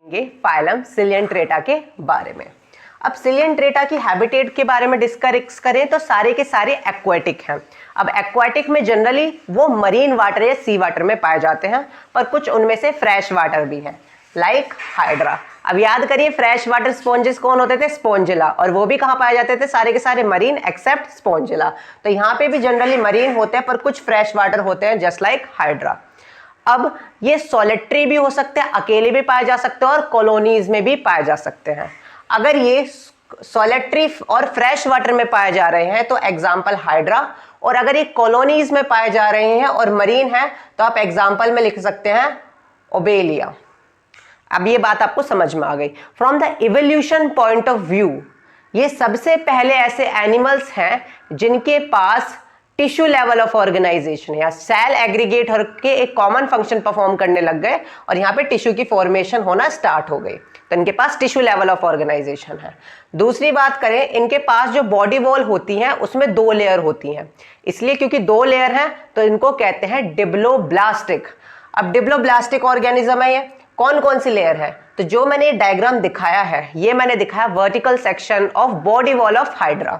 Phylum Coelenterata के बारे में। अब सिलियंट्रेटा की हैबिटेट के बारे में डिस्कस करें तो सारे के सारे एक्वाटिक हैं। अब एक्वाटिक में जनरली वो मरीन वाटर या सी वाटर में पाए जाते हैं, पर कुछ उनमें से फ्रेश वाटर भी हैं, लाइक हाइड्रा। अब याद करिए फ्रेश वाटर स्पॉन्जेस कौन होते थे? स्पॉन्जिला। और वो भी कहाँ पाए जाते थे? सारे के सारे मरीन एक्सेप्ट स्पॉन्जिला। तो यहाँ पे भी जनरली मरीन होते हैं, पर कुछ फ्रेश वाटर होते हैं, जस्ट लाइक हाइड्रा। अब ये सॉलिटरी भी हो सकते हैं, अकेले भी पाए जा सकते हैं और कॉलोनीज में भी पाए जा सकते हैं। अगर ये सॉलिटरी और फ्रेश वाटर में पाए जा रहे हैं तो एग्जाम्पल हाइड्रा, और अगर ये कॉलोनीज में पाए जा रहे हैं और मरीन है तो आप एग्जाम्पल में लिख सकते हैं ओबेलिया। अब ये बात आपको समझ में आ गई। From the evolution point of view ये सबसे पहले ऐसे एनिमल्स हैं जिनके पास टिश्यू लेवल ऑफ ऑर्गेनाइजेशन या सेल एग्रीगेट होकर एक कॉमन फंक्शन परफॉर्म करने लग गए और यहाँ पे टिश्यू की फॉर्मेशन होना स्टार्ट हो गई, तो इनके पास टिश्यू लेवल ऑफ ऑर्गेनाइजेशन है। दूसरी बात करें, इनके पास जो बॉडी वॉल होती हैं उसमें 2 लेयर होती हैं, इसलिए क्योंकि 2 लेयर हैं तो इनको कहते हैं डिप्लोब्लास्टिक। अब डिप्लोब्लास्टिक ऑर्गेनिज्म है। ये कौन कौन सी लेयर है? तो जो मैंने डायग्राम दिखाया है ये मैंने दिखाया vertical section of body wall of hydra.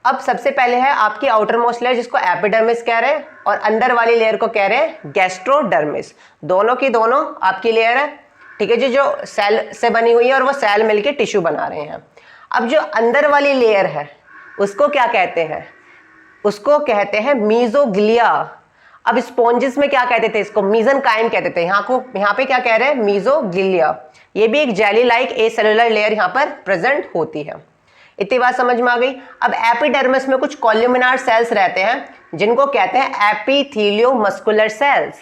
अब सबसे पहले है आपकी आउटर मोस्ट लेयर जिसको एपिडर्मिस कह रहे हैं, और अंदर वाली लेयर को कह रहे हैं गैस्ट्रोडर्मिस। दोनों की दोनों आपकी लेयर है, ठीक है जी, जो सेल से बनी हुई है और वो सेल मिलके टिश्यू बना रहे हैं। अब जो अंदर वाली लेयर है उसको क्या कहते हैं? उसको कहते हैं मीजोग्लिया। अब स्पॉन्जेस में क्या कहते थे? इसको मीजनकाइम कहते थे। यहाँ पे क्या कह रहे हैं? मीजोग्लिया। ये भी एक jelly like a cellular layer यहाँ पर प्रेजेंट होती है। इतनी बात समझ में आ गई। अब एपिडर्मिस में कुछ कॉल्यूमिनार सेल्स रहते हैं जिनको कहते हैं एपिथेलियो मस्कुलर सेल्स।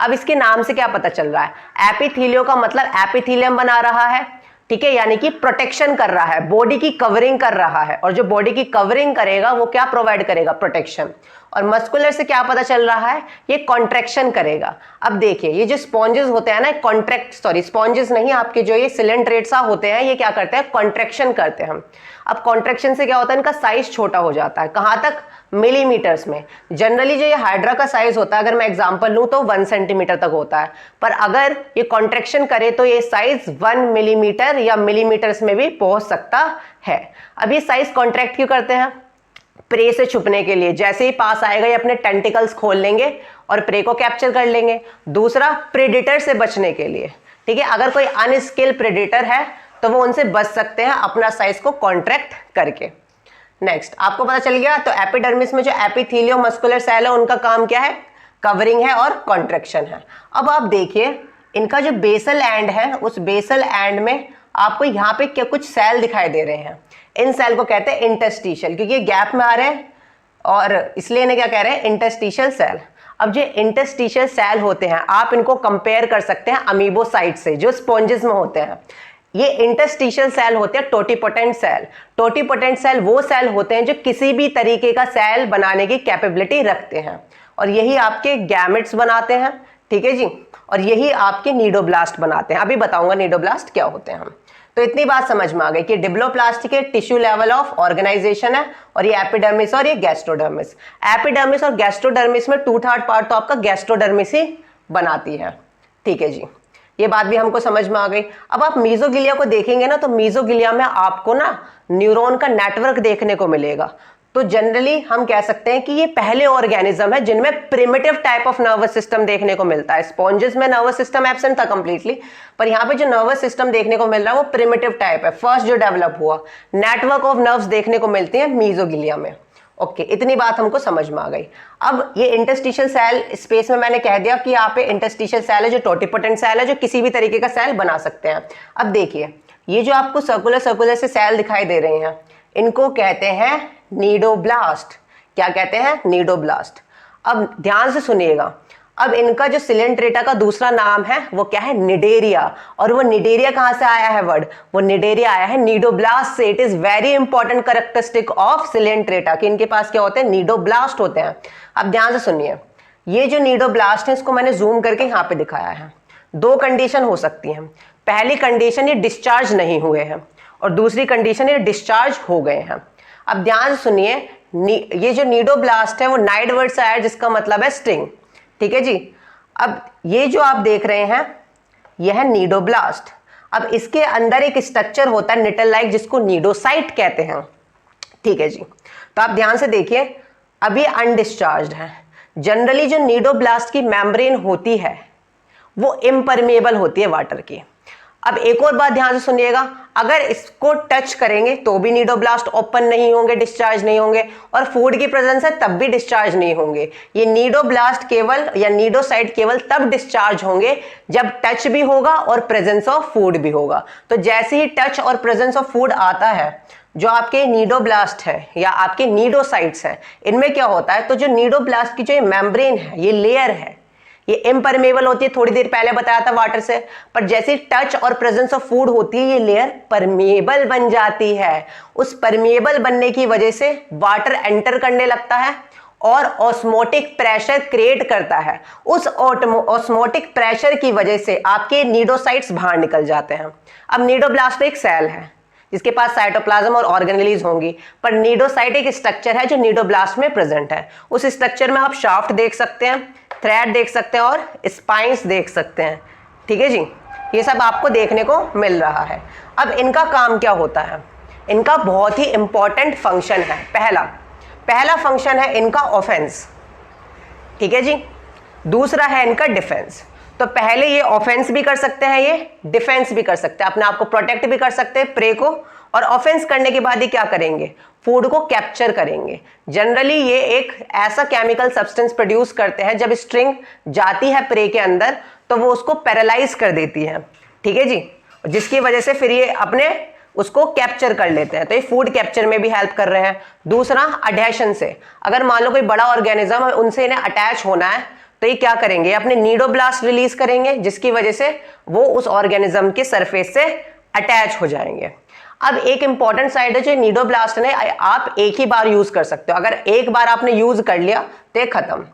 अब इसके नाम से क्या पता चल रहा है? एपिथेलियो का मतलब एपिथेलियम बना रहा है, ठीक है, यानी कि प्रोटेक्शन कर रहा है, बॉडी की कवरिंग कर रहा है, और जो बॉडी की कवरिंग करेगा वो क्या प्रोवाइड करेगा? प्रोटेक्शन। और मस्कुलर से क्या पता चल रहा है? ये कॉन्ट्रैक्शन करेगा। अब देखिए ये जो स्पॉन्जेस होते हैं ना, स्पॉन्जेस नहीं, आपके जो ये सिलेंट्रेट्सा होते हैं ये क्या करते हैं? कॉन्ट्रैक्शन करते हैं। अब कॉन्ट्रैक्शन से क्या होता है? इनका साइज छोटा हो जाता है। कहाँ तक? मिलीमीटर्स में। जनरली जो ये हाइड्रा का साइज होता है, अगर मैं एग्जांपल लूं तो 1 सेंटीमीटर तक होता है, पर अगर ये कॉन्ट्रैक्शन करे तो ये साइज 1 मिलीमीटर या मिलीमीटर्स में भी पहुंच सकता है। अब ये साइज कॉन्ट्रैक्ट क्यों करते हैं? प्रे से छुपने के लिए। जैसे ही पास आएगा ये अपने टेंटिकल्स खोल लेंगे और प्रे को कैप्चर कर लेंगे। दूसरा, प्रेडेटर से बचने के लिए, ठीक है, अगर कोई अनस्किल्ड प्रेडेटर है तो वो उनसे बच सकते हैं अपना साइज को कॉन्ट्रैक्ट करके। नेक्स्ट, आपको पता चल गया। तो एपिडर्मिस में जो एपिथेलियो मस्कुलर सेल है उनका काम क्या है? कवरिंग है और कॉन्ट्रैक्शन है। अब आप देखिए इनका जो बेसल एंड है उस बेसल एंड में आपको यहाँ पे क्या कुछ सेल दिखाई दे रहे हैं। इन सेल को कहते हैं इंटरस्टिशियल, क्योंकि ये गैप में आ रहे हैं और इसलिए इन्हें क्या कह रहे हैं? Interstitial cell. अब जो इंटरस्टिशियल सेल होते हैं आप इनको कंपेयर कर सकते हैं अमीबोसाइट से जो स्पॉन्जेस में होते हैं। ये इंटरस्टिशियल सेल होते हैं टोटीपोटेंट सेल। टोटीपोटेंट सेल वो सेल होते हैं जो किसी भी तरीके का सेल बनाने की कैपेबिलिटी रखते हैं, और यही आपके गैमेट्स बनाते हैं, ठीक है जी, और यही आपके नीडोब्लास्ट बनाते हैं। अभी बताऊंगा नीडोब्लास्ट क्या होते हैं हम। तो इतनी बात समझ में आ गई कि डिप्लोप्लास्ट के टिश्यू लेवल ऑफ ऑर्गेनाइजेशन है, और ये एपिडर्मिस और ये गैस्ट्रोडर्मिस। एपिडर्मिस और गैस्ट्रोडर्मिस में 2/3 पार्ट तो आपका गैस्ट्रोडर्मिस ही बनाती है, ठीक है जी, ये बात भी हमको समझ में आ गई। अब आप मीजोगिलिया को देखेंगे ना तो मीजोगिलिया में आपको ना न्यूरॉन का नेटवर्क देखने को मिलेगा। तो जनरली हम कह सकते हैं कि ये पहले ऑर्गेनिज्म है जिनमें primitive type of nervous system देखने को मिलता है। स्पॉन्जेस में नर्वस सिस्टम एब्सेंट था कंप्लीटली, पर यहाँ पे जो नर्वस सिस्टम देखने को मिल रहा है वो प्रिमिटिव टाइप है, फर्स्ट जो डेवलप हुआ। नेटवर्क ऑफ नर्व्स देखने को मिलती है मीजोगिलिया में। ओके, इतनी बात हमको समझ में आ गई। अब ये इंटरस्टिशियल सेल स्पेस में मैंने कह दिया कि यहाँ पे इंटरस्टिशियल सेल है जो टोटीपोटेंट सेल है जो किसी भी तरीके का सेल बना सकते हैं। अब देखिए ये जो आपको सर्कुलर से सेल दिखाई दे रहे हैं इनको कहते हैं नीडोब्लास्ट। क्या कहते हैं? नीडोब्लास्ट। अब ध्यान से सुनिएगा, अब इनका जो सिलेंट्रेटा का दूसरा नाम है वो क्या है? निडेरिया। और वो निडेरिया कहां से आया है वर्ड? वो निडेरिया आया है नीडोब्लास्ट से। It is very important characteristic of Coelenterata कि इनके पास क्या होते हैं? नीडोब्लास्ट होते हैं। अब ध्यान से सुनिए, ये जो नीडोब्लास्ट है इसको मैंने जूम करके यहाँ पे दिखाया है। 2 कंडीशन हो सकती हैं। पहली कंडीशन ये डिस्चार्ज नहीं हुए हैं, और दूसरी कंडीशन ये डिस्चार्ज हो गए हैं। अब ध्यान से सुनिए, ये जो नीडोब्लास्ट है वो नाइड वर्ड से आया जिसका मतलब है स्टिंग, ठीक है जी। अब ये जो आप देख रहे हैं यह है नीडोब्लास्ट। अब इसके अंदर एक स्ट्रक्चर होता है निटल लाइक, जिसको नीडोसाइट कहते हैं। ठीक है जी, तो आप ध्यान से देखिए, अब ये अनडिस्चार्ज्ड है। जनरली जो नीडोब्लास्ट की मेम्ब्रेन होती है वो इम्परमेबल होती है वाटर की। अब एक और बात ध्यान से सुनिएगा, अगर इसको टच करेंगे तो भी नीडोब्लास्ट ओपन नहीं होंगे, डिस्चार्ज नहीं होंगे, और फूड की प्रेजेंस है तब भी डिस्चार्ज नहीं होंगे। ये नीडोब्लास्ट केवल या नीडोसाइट केवल तब डिस्चार्ज होंगे जब टच भी होगा और प्रेजेंस ऑफ फूड भी होगा। तो जैसे ही टच और प्रेजेंस ऑफ फूड आता है, जो आपके नीडोब्लास्ट है या आपके नीडोसाइट्स हैं, इनमें क्या होता है, तो जो नीडोब्लास्ट की जो मेम्ब्रेन है, ये लेयर है, ये इम्परमेबल होती है। थोड़ी देर पहले बताया था वाटर से, पर जैसे टच और प्रेजेंस ऑफ फूड होती है, ये लेयर परमेबल बन जाती है। उस परमेबल बनने की वजह से वाटर एंटर करने लगता है और ऑस्मोटिक प्रेशर क्रिएट करता है। उस ऑस्मोटिक प्रेशर की वजह से आपके नीडोसाइट्स बाहर निकल जाते हैं। अब नीडोब्लास्ट एक सेल है जिसके पास साइटोप्लाज्म और ऑर्गेनेलीज होंगी, पर नीडोसाइट एक स्ट्रक्चर है जो नीडोब्लास्ट में प्रेजेंट है। उस स्ट्रक्चर में आप शाफ्ट देख सकते हैं, थ्रेड देख सकते हैं और स्पाइंस देख सकते हैं। ठीक है जी, ये सब आपको देखने को मिल रहा है। अब इनका काम क्या होता है, इनका बहुत ही इंपॉर्टेंट फंक्शन है। पहला फंक्शन है इनका ऑफेंस। ठीक है जी, दूसरा है इनका डिफेंस। तो पहले ये ऑफेंस भी कर सकते हैं, ये डिफेंस भी कर सकते हैं, अपने आप को प्रोटेक्ट भी कर सकते हैं प्रे को, और ऑफेंस करने के बाद ये क्या करेंगे, फूड को कैप्चर करेंगे। जनरली ये एक ऐसा केमिकल सब्सटेंस प्रोड्यूस करते हैं, जब स्ट्रिंग जाती है प्रे के अंदर तो वो उसको पैरालाइज कर देती है। ठीक है जी, जिसकी वजह से फिर ये अपने उसको कैप्चर कर लेते हैं। तो ये फूड कैप्चर में भी हेल्प कर रहे हैं। दूसरा अडहेशन से, अगर मान लो कोई बड़ा ऑर्गेनिज्म है, उनसे इन्हें अटैच होना है, तो ये क्या करेंगे, अपने नीडोब्लास्ट रिलीज करेंगे, जिसकी वजह से वो उस ऑर्गेनिज्म के सरफेस से अटैच हो जाएंगे। अब एक इंपॉर्टेंट साइड है जो नीडोब्लास्ट है, आप एक ही बार यूज कर सकते हो। अगर एक बार आपने यूज कर लिया तो ये खत्म।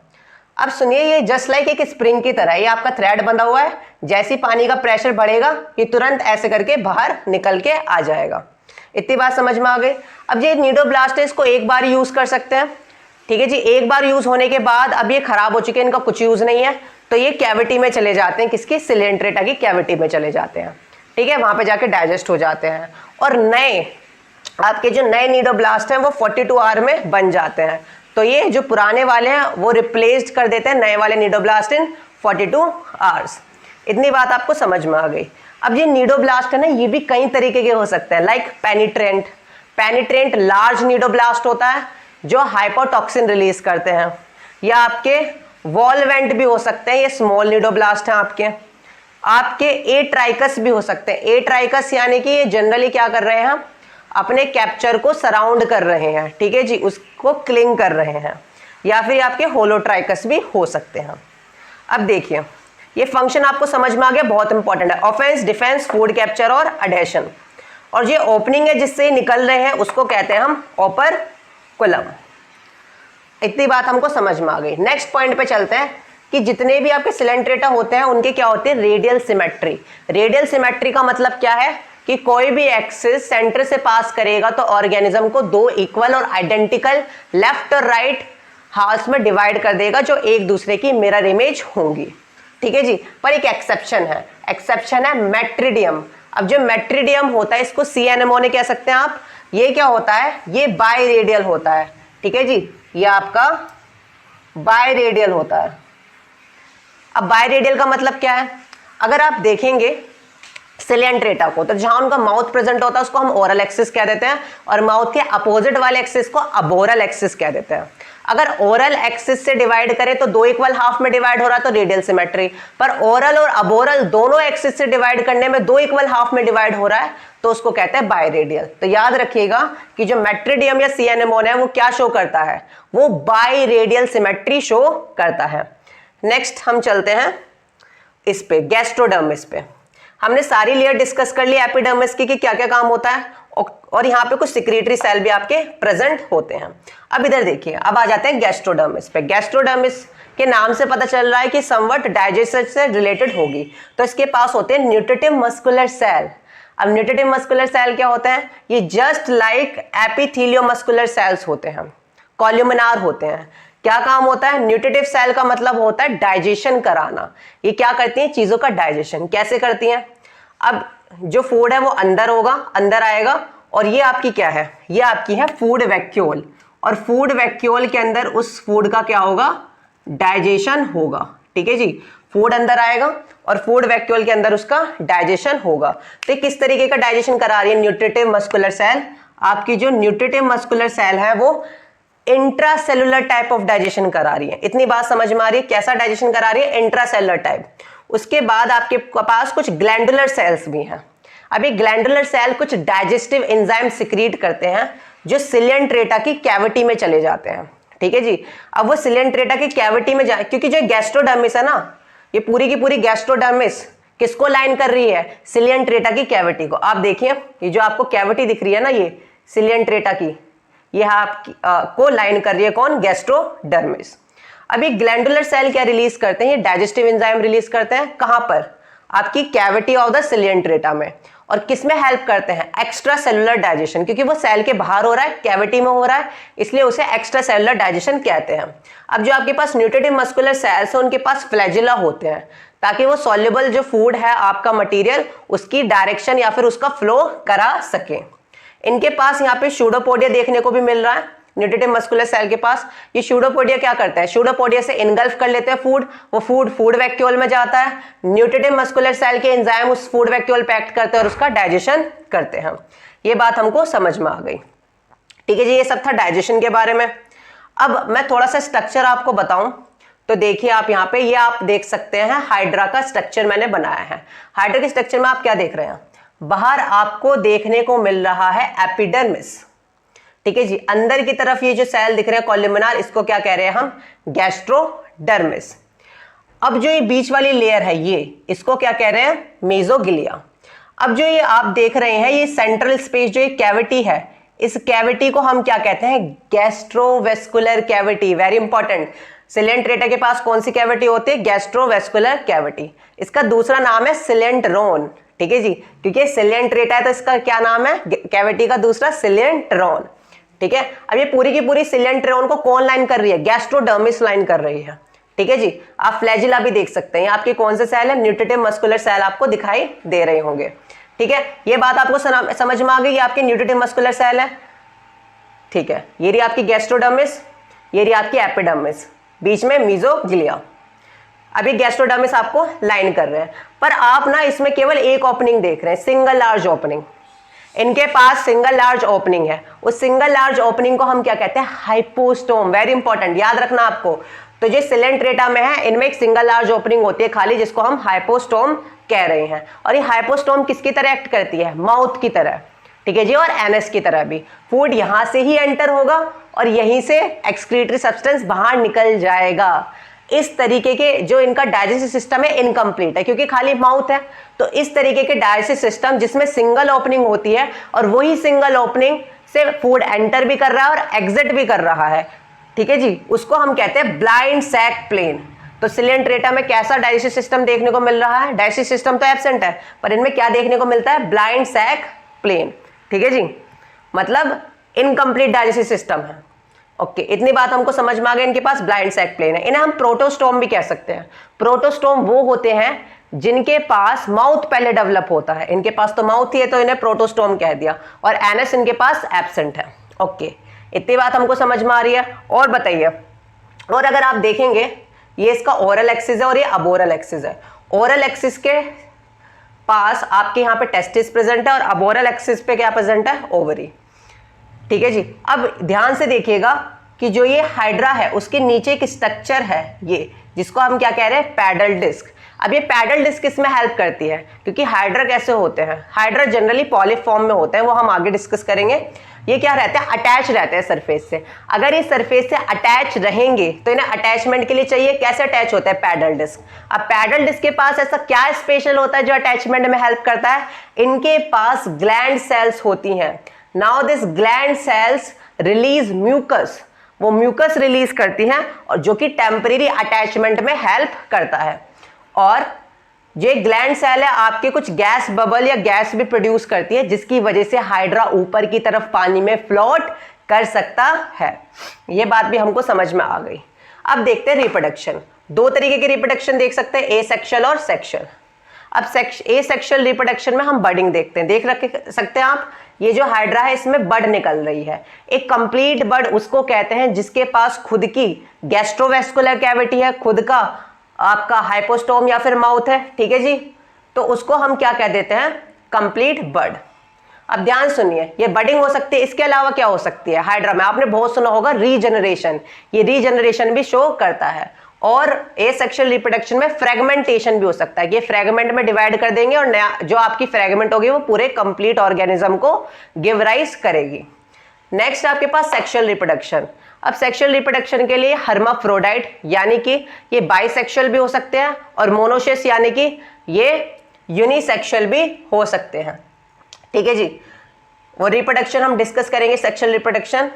अब सुनिए, ये जस्ट लाइक एक स्प्रिंग की तरह, ये आपका थ्रेड बंधा हुआ है, जैसे ही पानी का प्रेशर बढ़ेगा ये तुरंत ऐसे करके बाहर निकल के आ जाएगा। इतनी बात समझ में आ गई। अब ये नीडोब्लास्ट है, इसको एक बार यूज कर सकते हैं। ठीक है जी, एक बार यूज होने के बाद अब ये खराब हो चुके हैं, इनका कुछ यूज नहीं है, तो ये कैविटी में चले जाते हैं, किसकी, सिलेंट्रेटा की कैविटी में चले जाते हैं। ठीक है, वहां पे जाके डाइजेस्ट हो जाते हैं, और नए आपके जो नए नीडोब्लास्ट हैं वो 42 आवर में बन जाते हैं। तो ये जो पुराने वाले हैं वो रिप्लेस्ड कर देते हैं नए वाले नीडोब्लास्ट इन 42 आवर्स। इतनी बात आपको समझ में आ गई। अब ये नीडोब्लास्ट है ना, ये भी कई तरीके के हो सकते हैं, लाइक पेनिट्रेंट लार्ज नीडोब्लास्ट होता है जो हाइपोटॉक्सिन रिलीज करते हैं, या आपके वॉल्वेंट भी हो सकते हैं, ये स्मॉल नीडोब्लास्ट हैं आपके ए ट्राइकस भी हो सकते हैं। ए ट्राइकस यानी कि ये जनरली क्या कर रहे हैं, अपने कैप्चर को सराउंड कर रहे हैं। ठीक है जी, उसको क्लिंग कर रहे हैं। या फिर आपके होलोट्राइकस भी हो सकते हैं। अब देखिए, ये फंक्शन आपको समझ में आ गया, बहुत इंपॉर्टेंट है। ऑफेंस, डिफेंस, फूड कैप्चर और अडहेशन। और ये ओपनिंग है जिससे निकल रहे हैं, उसको कहते हैं हम ओपरकुलम। इतनी बात हमको समझ में आ गई। नेक्स्ट पॉइंट पे चलते हैं कि जितने भी आपके सिलेंट्रेटा होते हैं उनके क्या होते हैं, रेडियल सिमेट्री। रेडियल सिमेट्री का मतलब क्या है कि कोई भी एक्सिस सेंटर से पास करेगा तो ऑर्गेनिज्म को दो इक्वल और आइडेंटिकल लेफ्ट और राइट हाफ्स में डिवाइड कर देगा, जो एक दूसरे की मिरर इमेज होंगी। ठीक है जी, पर एक एक्सेप्शन है मेट्रिडियम। अब जो मेट्रिडियम होता है, इसको सी एनेमोने कह सकते हैं आप। ये क्या होता है, ये बायरेडियल होता है। ठीक है जी, ये आपका बायरेडियल होता है। अब बायरेडियल का मतलब क्या है, अगर आप देखेंगे सिलेंट्रेटा को, तो जहां उनका माउथ प्रेजेंट होता है उसको हम ओरल एक्सिस कह देते हैं, और माउथ के अपोजिट वाले एक्सिस को अबोरल एक्सिस कह देते हैं। अगर ओरल एक्सिस से डिवाइड करें तो दो इक्वल हाफ में डिवाइड हो रहा है तो रेडियल सिमेट्री, पर ओरल और अबोरल दोनों एक्सिस से डिवाइड करने में दो इक्वल हाफ में डिवाइड हो रहा है तो उसको कहते हैं बायरेडियल। तो याद रखिएगा कि जो मेट्रिडियम या सी एनेमोन है वो क्या शो करता है, वो बायरेडियल सिमेट्री शो करता है। नेक्स्ट हम चलते हैं इस पे, गैस्ट्रोडर्मिस पे। हमने सारी लेयर डिस्कस कर ली एपिडर्मिस की कि क्या क्या काम होता है, और यहाँ पे कुछ सिक्रेटरी सेल भी आपके प्रेजेंट होते हैं। अब इधर देखिए, अब आ जाते हैं गैस्ट्रोडर्मिस पे। गैस्ट्रोडर्मिस के नाम से पता चल रहा है कि समवट डाइजेशन से रिलेटेड होगी। तो इसके पास होते हैं न्यूट्रिटिव मस्कुलर सेल। अब न्यूट्रिटिव मस्कुलर सेल क्या होते हैं, ये जस्ट लाइक एपिथेलियो मस्कुलर सेल्स होते हैं, कॉल्यूमिनार होते हैं। क्या काम होता है, न्यूट्रिटिव सेल का मतलब होता है डाइजेशन कराना। ये क्या करती हैं, चीजों का डाइजेशन कैसे करती हैं। अब जो फूड है वो अंदर होगा, अंदर आएगा, और ये आपकी क्या है, ये आपकी है फूड वैक्यूल, और फूड वैक्यूल के अंदर उस फूड का क्या होगा, डाइजेशन होगा। ठीक है जी, फूड अंदर आएगा और फूड वैक्यूल के अंदर उसका डाइजेशन होगा। तो किस तरीके का डाइजेशन करा रही है न्यूट्रिटिव मस्कुलर सेल, आपकी जो न्यूट्रिटिव मस्कुलर सेल है वो इंट्रासेलुलर टाइप ऑफ डाइजेशन करा रही है। इतनी बात समझ में आ रही है, कैसा डाइजेशन करा रही है, इंट्रासेलुलर टाइप। उसके बाद आपके पास कुछ ग्लैंडुलर सेल्स भी हैं। अभी ग्लैंडुलर सेल कुछ डाइजेस्टिव एंजाइम सिक्रीट करते हैं जो सिलियन ट्रेटा की कैविटी में चले जाते हैं। ठीक है जी, अब वो सिलियन ट्रेटा की कैविटी में जाए, क्योंकि जो गैस्ट्रोडर्मिस है ना, ये पूरी की पूरी गैस्ट्रोडर्मिस किसको लाइन कर रही है, सिलियन ट्रेटा की कैविटी को। आप देखिए ये जो आपको कैविटी दिख रही है ना, ये सिलियन ट्रेटा की, ये आपकी को लाइन कर रही है कौन, गैस्ट्रोडर्मिस। अभी ग्लैंडुलर सेल क्या रिलीज करते हैं, ये डाइजेस्टिव एंजाइम रिलीज करते हैं, कहां पर, आपकी कैविटी ऑफ द सिलियन ट्रेटा में। और किसमें हेल्प करते हैं, एक्स्ट्रा सेलुलर डाइजेशन, क्योंकि वो सेल के बाहर हो रहा है, कैविटी में हो रहा है, इसलिए उसे एक्स्ट्रा सेलुलर डाइजेशन कहते हैं। अब जो आपके पास न्यूट्रिटिव मस्कुलर सेल्स है उनके पास फ्लैजिला होते हैं, ताकि वो सॉल्युबल जो फूड है आपका मटेरियल, उसकी डायरेक्शन या फिर उसका फ्लो करा सके। इनके पास यहाँ पे सूडोपोडिया देखने को भी मिल रहा है न्यूट्रिटिव मस्कुलर सेल के पास। ये सूडोपोडिया क्या करता है, सूडोपोडिया से इनगल्फ कर लेते हैं फूड, वो फूड वैक्यूल में जाता है, न्यूट्रिटिव मस्कुलर सेल के एंजाइम उस फूड वैक्यूल पे एक्ट करते हैं और उसका डाइजेशन करते हैं। ये बात हमको समझ में आ गई। ठीक है जी, ये सब था डाइजेशन के बारे में। अब मैं थोड़ा सा स्ट्रक्चर आपको बताऊं, तो देखिए आप यहाँ पे, ये आप देख सकते हैं हाइड्रा का स्ट्रक्चर मैंने बनाया है। हाइड्रा के स्ट्रक्चर में आप क्या देख रहे हैं, बाहर आपको देखने को मिल रहा है एपिडर्मिस। ठीक है जी, अंदर की तरफ ये जो सेल दिख रहे हैं कॉलमनार, इसको क्या कह रहे हैं हम, गैस्ट्रोडर्मिस। अब जो ये बीच वाली लेयर है ये, इसको क्या कह रहे हैं, मेसोगिलिया। अब जो ये आप देख रहे हैं ये सेंट्रल स्पेस जो ये कैविटी है, इस कैविटी को हम क्या कहते हैं, गैस्ट्रोवेस्कुलर कैविटी। वेरी इंपॉर्टेंट, सिलियन ट्रेटा के पास कौन सी कैविटी होती है, गैस्ट्रोवेस्कुलर कैविटी। इसका दूसरा नाम है सिलेंट्रोन। ठीक है जी, क्योंकि सिलियन ट्रेटा है तो इसका क्या नाम है, कैविटी का दूसरा सिलेंट्रोन। ठीक है, अब ये पूरी की पूरी सिलेंट्रोन को कौन लाइन कर रही है, गैस्ट्रोडर्मिस लाइन कर रही है। ठीक है जी, आप फ्लैजिला भी देख सकते हैं, आपके कौन से सेल है, न्यूट्रिटिव मस्कुलर सेल आपको दिखाई दे रहे होंगे। ठीक है, ये बात आपको समझ में आ गई, ये आपके न्यूट्रिटिव मस्कुलर सेल है। ठीक है, ये रही आपकी गैस्ट्रोडर्मिस, ये रही आपकी एपिडर्मिस, बीच में मेसोगिलिया। अभी गैस्ट्रोडर्मिस आपको लाइन कर रहे हैं, पर आप ना इसमें केवल एक ओपनिंग देख रहे हैं, सिंगल लार्ज ओपनिंग। इनके पास सिंगल लार्ज ओपनिंग है, उस सिंगल लार्ज ओपनिंग को हम क्या कहते हैं, हाइपोस्टोम। वेरी इंपॉर्टेंट, याद रखना आपको। तो जो सिलियन ट्रेटा में है इनमें एक सिंगल लार्ज ओपनिंग होती है खाली, जिसको हम हाइपोस्टोम कह रहे हैं। और ये हाइपोस्टोम किसकी तरह एक्ट करती है, माउथ की तरह। ठीक है जी, और एनएस की तरह भी। फूड यहां से ही एंटर होगा और यहीं से एक्सक्रीटरी सब्सटेंस बाहर निकल जाएगा। इस तरीके के जो इनका डाइजेस्टिव सिस्टम है इनकम्प्लीट है, क्योंकि खाली माउथ है। तो इस तरीके के डाइजेस्टिव सिस्टम जिसमें सिंगल ओपनिंग होती है और वही सिंगल ओपनिंग से फूड एंटर भी कर रहा है और एग्जिट भी कर रहा है, ठीक है जी, उसको हम कहते हैं ब्लाइंड सैक प्लेन। तो सिलियन ट्रेटा में कैसा डाइजेस्टिव सिस्टम देखने को मिल रहा है, डाइजेस्टिव सिस्टम तो एब्सेंट है, पर इनमें क्या देखने को मिलता है, ब्लाइंड सैक प्लेन। ठीक है जी, मतलब इनकम्प्लीट डाइजेस्टिव सिस्टम है। ओके, इतनी बात हमको समझ में आ गई, इनके पास ब्लाइंड सैक प्लेन है। इन्हें हम प्रोटोस्टोम भी कह सकते हैं। प्रोटोस्टोम वो होते हैं जिनके पास माउथ पहले डेवलप होता है, इनके पास तो माउथ ही है तो इन्हें प्रोटोस्टोम कह दिया, और एनएस इनके पास एब्सेंट है। ओके, इतनी बात हमको समझ में आ रही है। और बताइए, और अगर आप देखेंगे ये इसका ओरल एक्सिस है और ये अबोरल एक्सिस है। ओरल एक्सिस के पास आपके यहाँ पे टेस्टिस प्रेजेंट है और अबोरल एक्सिस पे क्या प्रेजेंट है, ओवरी। ठीक है जी, अब ध्यान से देखिएगा कि जो ये हाइड्रा है उसके नीचे एक स्ट्रक्चर है ये, जिसको हम क्या कह रहे हैं, पैडल डिस्क। अब ये पैडल डिस्क इसमें हेल्प करती है, क्योंकि हाइड्रा कैसे होते हैं, हाइड्रा जनरली पॉलीफॉर्म में होते हैं, वो हम आगे डिस्कस करेंगे। ये क्या रहते हैं, अटैच रहते हैं सरफेस से। अगर ये सरफेस से अटैच रहेंगे तो इन्हें अटैचमेंट के लिए चाहिए, कैसे अटैच होता है, पैडल डिस्क। अब पैडल डिस्क के पास ऐसा क्या स्पेशल होता है जो अटैचमेंट में हेल्प करता है, इनके पास ग्लैंड सेल्स होती हैं। Now this gland cells release mucus, वो म्यूकस रिलीज करती हैं और जो कि टेम्परेरी अटैचमेंट में हेल्प करता है। और जो ग्लैंड सेल है आपके कुछ गैस बबल या गैस भी प्रोड्यूस करती है, जिसकी वजह से हाइड्रा ऊपर की तरफ पानी में फ्लोट कर सकता है। यह बात भी हमको समझ में आ गई। अब देखते हैं रिप्रोडक्शन। दो तरीके के रिप्रोडक्शन देख सकते हैं, ए सेक्शुअल और सेक्शुअल। अब ए सेक्शुअल रिप्रोडक्शन में हम बडिंग देखते हैं, देख सकते हैं आप, ये जो हाइड्रा है इसमें बड निकल रही है। एक कंप्लीट बड उसको कहते हैं जिसके पास खुद की गैस्ट्रोवेस्कुलर कैविटी है, खुद का आपका हाइपोस्टोम या फिर माउथ है, ठीक है जी, तो उसको हम क्या कह देते हैं, कंप्लीट बड। अब ध्यान सुनिए, ये बडिंग हो सकती है, इसके अलावा क्या हो सकती है, हाइड्रा में आपने बहुत सुना होगा रीजनरेशन, ये रीजनरेशन भी शो करता है। और एसेक्सुअल रिप्रोडक्शन में फ्रेगमेंटेशन भी हो सकता है, ये फ्रेगमेंट में डिवाइड कर देंगे और नया जो आपकी फ्रेगमेंट होगी वो पूरे कंप्लीट ऑर्गेनिज्म को गिव राइज करेगी। नेक्स्ट आपके पास सेक्सुअल रिप्रोडक्शन। अब सेक्सुअल रिप्रोडक्शन के लिए हर्माफ्रोडाइट यानी कि ये बाइसेक्सुअल भी हो सकते हैं और मोनोशियस यानी कि ये यूनिसेक्सुअल भी हो सकते हैं, ठीक है जी। वो रिप्रोडक्शन हम डिस्कस करेंगे सेक्सुअल रिप्रोडक्शन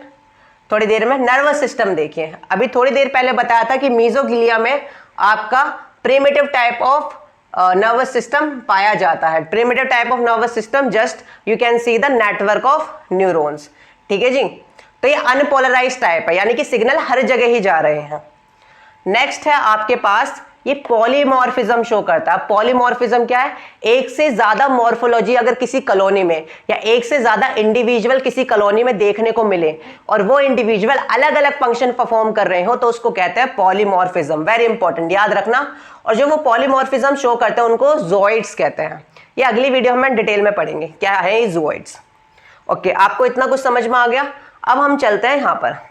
थोड़ी देर में। नर्वस सिस्टम देखिए, अभी थोड़ी देर पहले बताया था कि मीजोग्लिया में आपका primitive type of nervous system पाया जाता है। Primitive type of nervous system just you can see the network of neurons, ठीक है जी। तो ये अनपोलराइज्ड टाइप है, यानी कि सिग्नल हर जगह ही जा रहे हैं। नेक्स्ट है आपके पास ये पॉलीमॉर्फिज्म शो करता है। पॉलीमॉर्फिज्म क्या है, एक से ज्यादा मॉर्फोलॉजी अगर किसी कॉलोनी में या एक से ज्यादा इंडिविजुअल किसी कॉलोनी में देखने को मिले और वो इंडिविजुअल अलग अलग फंक्शन परफॉर्म कर रहे हो तो उसको कहते हैं पॉलीमॉर्फिज्म। वेरी इंपॉर्टेंट, याद रखना। और जो वो पॉलीमॉर्फिज्म शो करते हैं उनको ज़ोइड्स कहते हैं। ये अगली वीडियो में डिटेल में पढ़ेंगे क्या है ये ज़ोइड्स। ओके, आपको इतना कुछ समझ में आ गया। अब हम चलते हैं यहां पर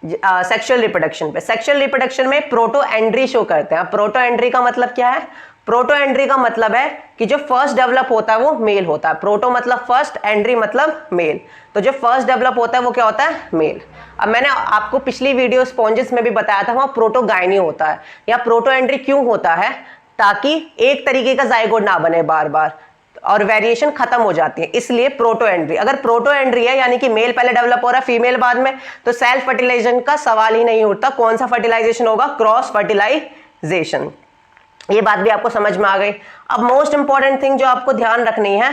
सेक्सुअल रिप्रोडक्शन पे। सेक्सुअल रिप्रोडक्शन में प्रोटो एंड्री शो करते हैं। प्रोटो एंड्री का मतलब क्या है, प्रोटो एंड्री का मतलब है कि जो फर्स्ट डेवलप होता है वो मेल होता है। प्रोटो मतलब फर्स्ट, एंड्री मतलब मेल, तो जो फर्स्ट डेवलप होता है वो क्या होता है, मेल। अब मैंने आपको पिछली वीडियो स्पॉन्जेस में भी बताया था वहां प्रोटोगाइनी होता है। या प्रोटो एंड्री क्यों होता है, ताकि एक तरीके का जाइगोट ना बने बार बार और वेरिएशन खत्म हो जाती है, इसलिए प्रोटो एंड्री। अगर प्रोटो एंड्री है यानी कि मेल पहले डेवलप हो रहा है फीमेल बाद में, तो सेल्फ फर्टिलाइजेशन का सवाल ही नहीं उठता। कौन सा फर्टिलाइजेशन होगा, क्रॉस फर्टिलाइजेशन। ये बात भी आपको समझ में आ गई। अब मोस्ट इंपॉर्टेंट थिंग जो आपको ध्यान रखनी है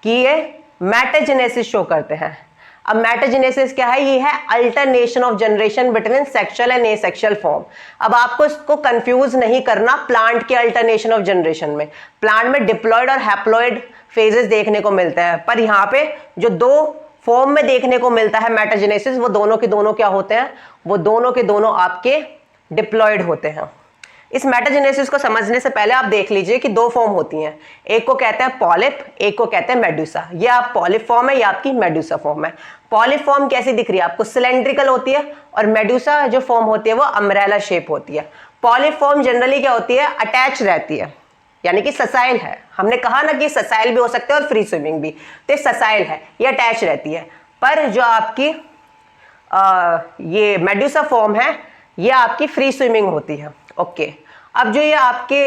कि ये मेटाजेनेसिस शो करते हैं। अब मेटाजेनेसिस क्या है, ये है alternation of generation between sexual and asexual form. अब आपको इसको कंफ्यूज नहीं करना प्लांट के अल्टरनेशन ऑफ जनरेशन में। प्लांट में डिप्लॉयड और हैप्लॉयड फेजेस देखने को मिलते हैं, पर यहाँ पे जो दो फॉर्म में देखने को मिलता है मेटाजेनेसिस, वो दोनों के दोनों क्या होते हैं, वो दोनों के दोनों आपके डिप्लॉयड होते हैं। इस मेटाजेनेसिस को समझने से पहले आप देख लीजिए कि दो फॉर्म होती हैं, एक को कहते हैं पॉलिप, एक को कहते हैं मेडुसा। ये आप पॉलिप फॉर्म है, ये आपकी मेडुसा फॉर्म है। पॉलिप फॉर्म कैसी दिख रही है आपको, सिलेंड्रिकल होती है, और मेडुसा जो फॉर्म होती है वो अम्ब्रेला शेप होती है। पॉलिप फॉर्म जनरली क्या होती है, अटैच रहती है, यानी कि ससाइल है। हमने कहा ना कि ससाइल भी हो सकते हैं और फ्री स्विमिंग भी, तो ससाइल है, ये अटैच रहती है। पर जो आपकी ये मेडुसा फॉर्म है ये आपकी फ्री स्विमिंग होती है। ओके, अब जो ये आपके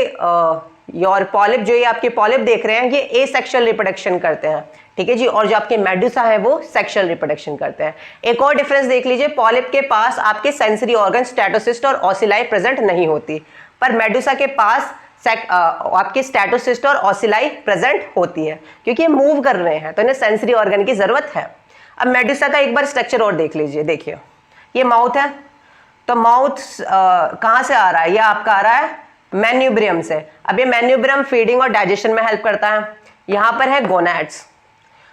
योर पॉलिप, जो ये आपके पॉलिप देख रहे हैं, ये एसेक्सुअल रिप्रोडक्शन करते हैं, ठीक है जी। और जो आपके मेडुसा है वो सेक्सुअल रिप्रोडक्शन करते हैं। एक और डिफरेंस देख लीजिए, पॉलिप के पास आपके सेंसरी ऑर्गन स्टेटोसिस्ट और ऑसिलाई प्रेजेंट नहीं होती, पर मेडुसा के पास आपके स्टेटोसिस्ट और ऑसिलाई प्रेजेंट होती है, क्योंकि ये मूव कर रहे हैं तो इन्हें सेंसरी ऑर्गन की जरूरत है। अब मेडुसा का एक बार स्ट्रक्चर और देख लीजिए। देखिए ये माउथ है, तो माउथ कहाँ से आ रहा है, ये आपका आ रहा है मैन्यूब्रियम से। अब ये मैन्यूब्रियम फीडिंग और डाइजेशन में हेल्प करता है। यहाँ पर है गोनैड्स।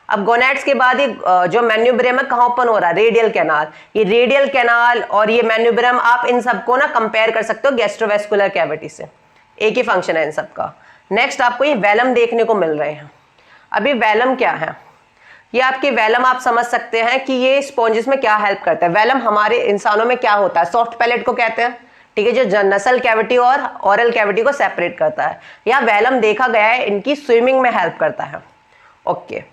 अब गोनैड्स के बाद ये जो मैन्यूब्रियम है कहाँ ओपन हो रहा है, रेडियल कैनाल। ये रेडियल कैनाल और ये मैन्यूब्रियम, आप इन सबको ना कंपेयर कर सकते हो गैस्ट्रोवेस्कुलर कैविटी से, एक ही फंक्शन है इन सबका। नेक्स्ट आपको ये वेलम देखने को मिल रहे हैं। अभी वेलम क्या है, ये आपके वेलम आप समझ सकते हैं कि ये स्पॉन्जेस में क्या हेल्प करता है। वेलम हमारे इंसानों में क्या होता है, सॉफ्ट पैलेट को कहते हैं, ठीक है, जो नसल कैविटी और ओरल कैविटी को सेपरेट करता है। या वेलम देखा गया है इनकी स्विमिंग में हेल्प करता है। ओके,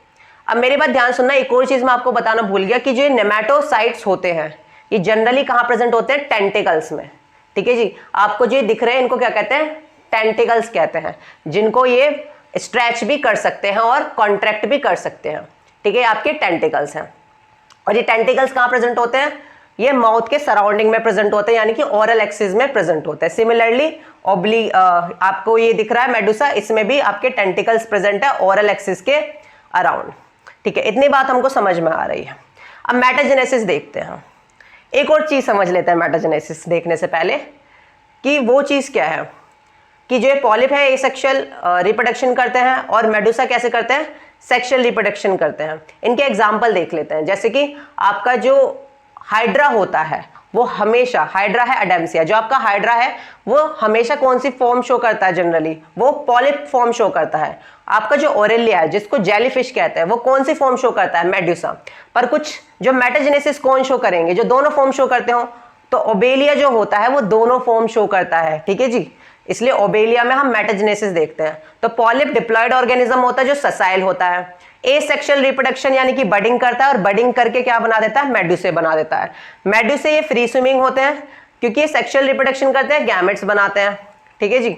अब मेरी बात ध्यान सुनना, एक और चीज मैं आपको बताना भूल गया कि जो नेमेटोसाइट्स होते हैं ये जनरली कहाँ प्रेजेंट होते हैं, टेंटिकल्स में, ठीक है जी। आपको जो दिख रहे हैं इनको क्या कहते हैं, टेंटिकल्स कहते हैं, जिनको ये स्ट्रेच भी कर सकते हैं और कॉन्ट्रैक्ट भी कर सकते हैं, ठीक है, आपके टेंटिकल्स हैं। और ये टेंटिकल्स कहाँ प्रेजेंट होते हैं, ये माउथ के सराउंडिंग में प्रेजेंट होते हैं, यानी कि ओरल एक्सिस में प्रेजेंट होते हैं। सिमिलरली आपको ये दिख रहा है मेडुसा, इसमें भी आपके टेंटिकल्स प्रेजेंट है ओरल एक्सिस के अराउंड, ठीक है। इतनी बात हमको समझ में आ रही है। अब मेटाजेनेसिस देखते हैं। एक और चीज समझ लेते हैं मेटाजेनेसिस देखने से पहले कि वो चीज क्या है, कि जो पॉलिप है एसेक्सुअल रिप्रोडक्शन करते हैं और मेडुसा कैसे करते हैं, सेक्सुअल रिप्रोडक्शन करते हैं। इनके एग्जाम्पल देख लेते हैं। जैसे कि आपका जो हाइड्रा होता है वो हमेशा, हाइड्रा है अडेम्सिया, जो आपका हाइड्रा है वो हमेशा कौन सी फॉर्म शो करता है, जनरली वो पॉलिप फॉर्म शो करता है। आपका जो ओरेलिया है जिसको जेलीफिश कहते हैं वो कौन सी फॉर्म शो करता है, मेडुसा। पर कुछ जो मेटाजेनेसिस कौन शो करेंगे, जो दोनों फॉर्म शो करते हो, तो ओबेलिया जो होता है वो दोनों फॉर्म शो करता है, ठीक है जी। इसलिए ओबेलिया में हम मेटाजेनेसिस देखते हैं। तो पॉलिप डिप्लॉयड ऑर्गेनिज्म होता है जो ससाइल होता है। एसेक्सुअल रिप्रोडक्शन यानी कि बडिंग करता है और बडिंग करके क्या बना देता है, मेडुसे बना देता है। मेडुसे ये फ्री स्विमिंग होते हैं क्योंकि ये सेक्सुअल रिप्रोडक्शन करते हैं, गैमेट्स बनाते हैं, ठीक है जी।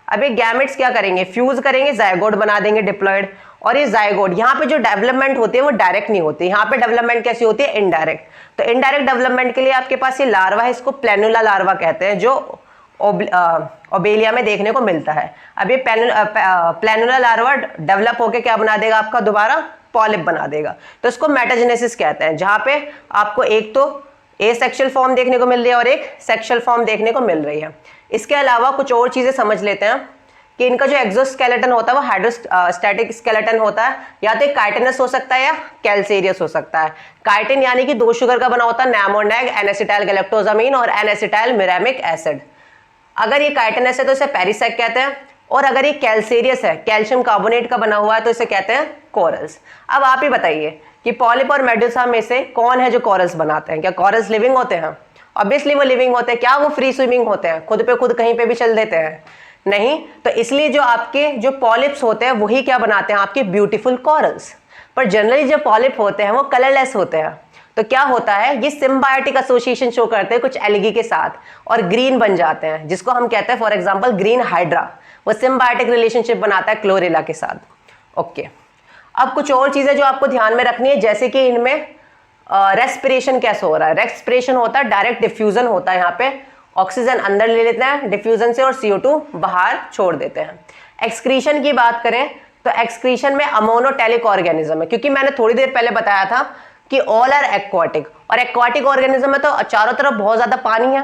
अब ये गैमेट्स क्या करेंगे, फ्यूज करेंगे, जायगोट बना देंगे डिप्लॉयड। और ये जायगोट यहाँ पे जो डेवलपमेंट होती है वो डायरेक्ट नहीं होती, यहाँ पे डेवलपमेंट कैसी होती है, इनडायरेक्ट। तो इनडायरेक्ट डेवलपमेंट के लिए आपके पास ये लार्वा है, इसको प्लेनुला लार्वा कहते हैं, जो ओबेलिया में देखने को मिलता है। अब ये प्लेनुला लार्वा डेवलप होके क्या बना देगा, आपका दोबारा पॉलिप बना देगा। तो इसको मेटाजेनेसिस कहते हैं, जहां पे आपको एक तो एसेक्सुअल फॉर्म देखने को मिल रही है और एक सेक्सुअल फॉर्म देखने को मिल रही है। इसके अलावा कुछ और चीजें समझ लेते हैं कि इनका जो एक्सोस्केलेटन होता है वो हाइड्रोस्टैटिक स्केलेटन होता है, या तो एक काइटिनस हो सकता है या कैल्सेरियस हो सकता है। काइटिन यानी कि 2 शुगर का बना होता है, नैमोनैग, एन-एसिटाइल गैलेक्टोजामीन और एन-एसिटाइल मिरामिक एसिड। अगर ये काइटिनस है तो इसे पेरिसेक कहते हैं, और अगर ये कैल्सेरियस है, कैल्शियम कार्बोनेट का बना हुआ है, तो इसे कहते हैं कोरल्स। अब आप ही बताइए कि पॉलिप और मेडुसा में से कौन है जो कोरल्स बनाते हैं। क्या कोरल्स लिविंग होते हैं? ऑब्वियसली वो लिविंग होते हैं। क्या वो फ्री स्विमिंग होते हैं, खुद पे खुद कहीं पे भी चल देते हैं? नहीं। तो इसलिए जो आपके जो पॉलिप्स होते हैं वही क्या बनाते हैं, आपके ब्यूटीफुल कोरल्स। पर जनरली जो पॉलिप होते हैं वो कलरलेस होते हैं। तो क्या होता है, ये सिम्बायोटिक एसोसिएशन शो करते हैं कुछ एल्गी के साथ और ग्रीन बन जाते हैं, जिसको हम कहते हैं फॉर एग्जांपल ग्रीन हाइड्रा। वो सिम्बायोटिक रिलेशनशिप बनाता है क्लोरेला के साथ। ओके, अब कुछ और चीजें जो आपको ध्यान में रखनी है, जैसे कि इनमें रेस्पिरेशन कैसे हो रहा है। रेस्पिरेशन होता है डायरेक्ट डिफ्यूजन होता है, यहाँ पे ऑक्सीजन अंदर ले लेते हैं डिफ्यूजन से और CO2 बाहर छोड़ देते हैं। एक्सक्रीशन की बात करें तो एक्सक्रीशन में अमोनोटेलिक ऑर्गेनिज्म है, क्योंकि मैंने थोड़ी देर पहले बताया था कि ऑल आर एक्वाटिक, और एक्वाटिक ऑर्गेनिज्म में तो चारों तरफ बहुत ज्यादा पानी है।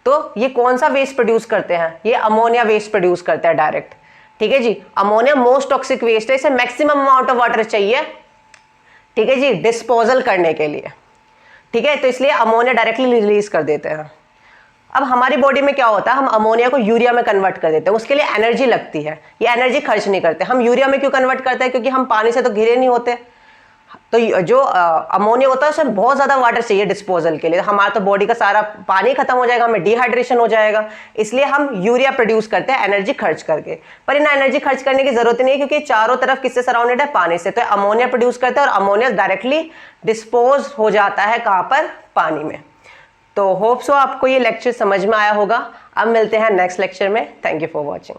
तो ये कौन सा वेस्ट प्रोड्यूस करते हैं, ये अमोनिया वेस्ट प्रोड्यूस करते हैं डायरेक्ट, ठीक है जी। अमोनिया मोस्ट टॉक्सिक वेस्ट है, इसे मैक्सिमम अमाउंट ऑफ वाटर चाहिए, ठीक है जी, डिस्पोजल करने के लिए, ठीक है। तो इसलिए अमोनिया डायरेक्टली रिलीज कर देते हैं। अब हमारी बॉडी में क्या होता है, हम अमोनिया को यूरिया में कन्वर्ट कर देते हैं, उसके लिए एनर्जी लगती है, ये एनर्जी खर्च नहीं करते। हम यूरिया में क्यों कन्वर्ट करते हैं, क्योंकि हम पानी से तो घिरे नहीं होते। तो जो अमोनिया होता है उसमें बहुत ज्यादा वाटर चाहिए डिस्पोजल के लिए, हमारा तो बॉडी का सारा पानी खत्म हो जाएगा, हमें डिहाइड्रेशन हो जाएगा। इसलिए हम यूरिया प्रोड्यूस करते हैं एनर्जी खर्च करके। पर इतना एनर्जी खर्च करने की जरूरत नहीं है, क्योंकि चारों तरफ किससे सराउंडेड है, पानी से। तो अमोनिया प्रोड्यूस करते हैं और अमोनिया डायरेक्टली डिस्पोज हो जाता है कहाँ पर, पानी में। तो होप सो आपको ये लेक्चर समझ में आया होगा। अब मिलते हैं नेक्स्ट लेक्चर में। Thank you for watching.